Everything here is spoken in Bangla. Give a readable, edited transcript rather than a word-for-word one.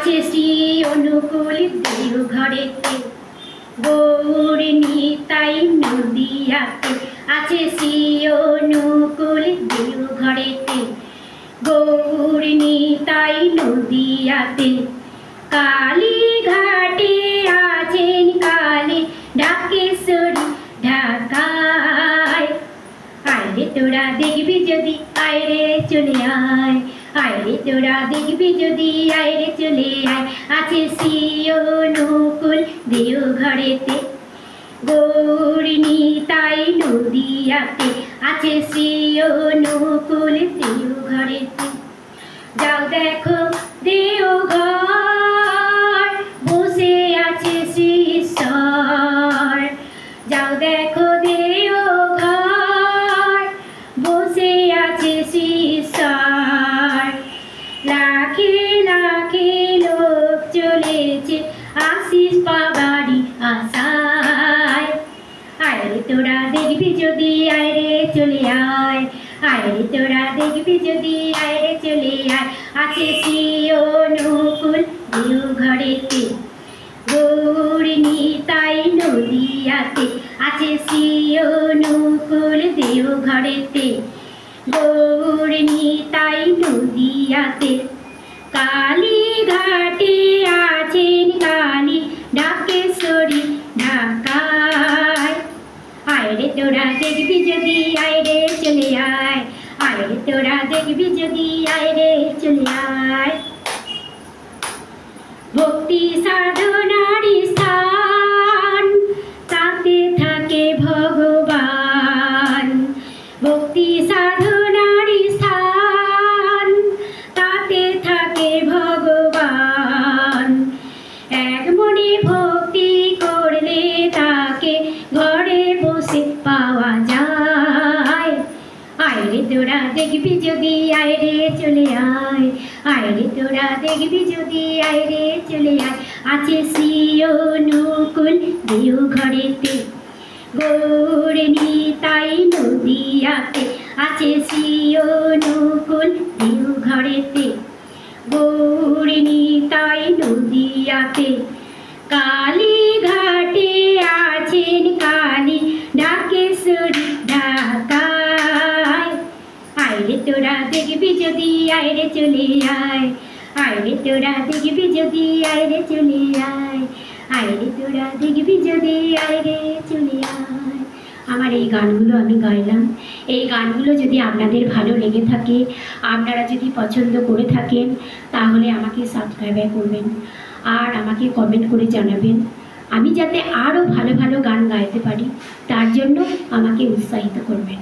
আছে শ্রী অনুকূল দেওঘরেতে, গৌর নিতাই নদিয়াতে। আছে শ্রী অনুকূল দেওঘরেতে, গৌর নিতাই নদিয়াতে। কালী ঘাটে আছেন কালী ঢাকেশ্বরী ঢাকায়। আয়রে তোরা দেখবি যদি আয়রে চলে আয়, আয়রে তোরা দেখবি যদি আয়রে চলে আয়। আছে শ্রী অনুকূল দেওঘরেতে, গৌর নিতাই নদিয়াতে। আছে শ্রী অনুকূল দেওঘরেতে। যাও দেখো দেওঘর, বসে আছে শ্রী ঈশ্বর। যাও দেখো দেওঘর, বসে আছে শ্রী ঈশ্বর। লাখে লাখে লোক চলেছে আশিস পাবারই আশায়। আয়রে তোরা দেখবি যদি আয়রে চলে আয়, আয়রে তোরা দেখবি যদি আয়রে চলে আয়। আছে শ্রী অনুকূল দেওঘরেতে, গৌর নিতাই নদিয়াতে। আছে শ্রী অনুকূল দেওঘরেতে, গৌর নিতাই নদিয়াতে। কালী ঘাটে আছেন কালী ঢাকেশ্বরী ঢাকায়। আয়রে তোরা দেখবি যদি আয়রে চলে আয়, আয়রে তোরা দেখবি যদি আয়রে চলে আয়। ভক্তি সাধনার স্থান, তাতে থাকে ভগবান। ভক্তি সাধনার স্থান, তাতে থাকে ভগবান। এক মনে ভক্তি করলে তাকে ঘরে বসে পাওয়া যায়। আয়রে তোরা দেখবি যদি আয়রে চলে আয়, আয়রে তোরা দেখবি যদি আয়রে চলে আয়। আছে শ্রী অনুকূল দেওঘরেতে, গৌর নিতাই নদিয়াতে। আছে শ্রী অনুকূল দেওঘরেতে, গৌর নিতাই নদিয়াতে। কালী ঘাটে আছেন কালী ঢাকেশ্বরী ঢাকায়। আয়রে তোরা দেখবি যদি আয়রে চলে আয়, আয়রে তোরা দেখবি যদি আয়রে চলে আয়। আয়রে তোরা দেখবি যদি আয়রে চলে আয়। আমার এই গানগুলো আমি গাইলাম। এই গানগুলো যদি আপনাদের ভালো লেগে থাকে, আপনারা যদি পছন্দ করে থাকেন, তাহলে আমাকে সাবস্ক্রাইব করবেন আর আমাকে কমেন্ট করে জানাবেন। আমি যাতে আরও ভালো ভালো গান গাইতে পারি, তার জন্য আমাকে উৎসাহিত করবেন।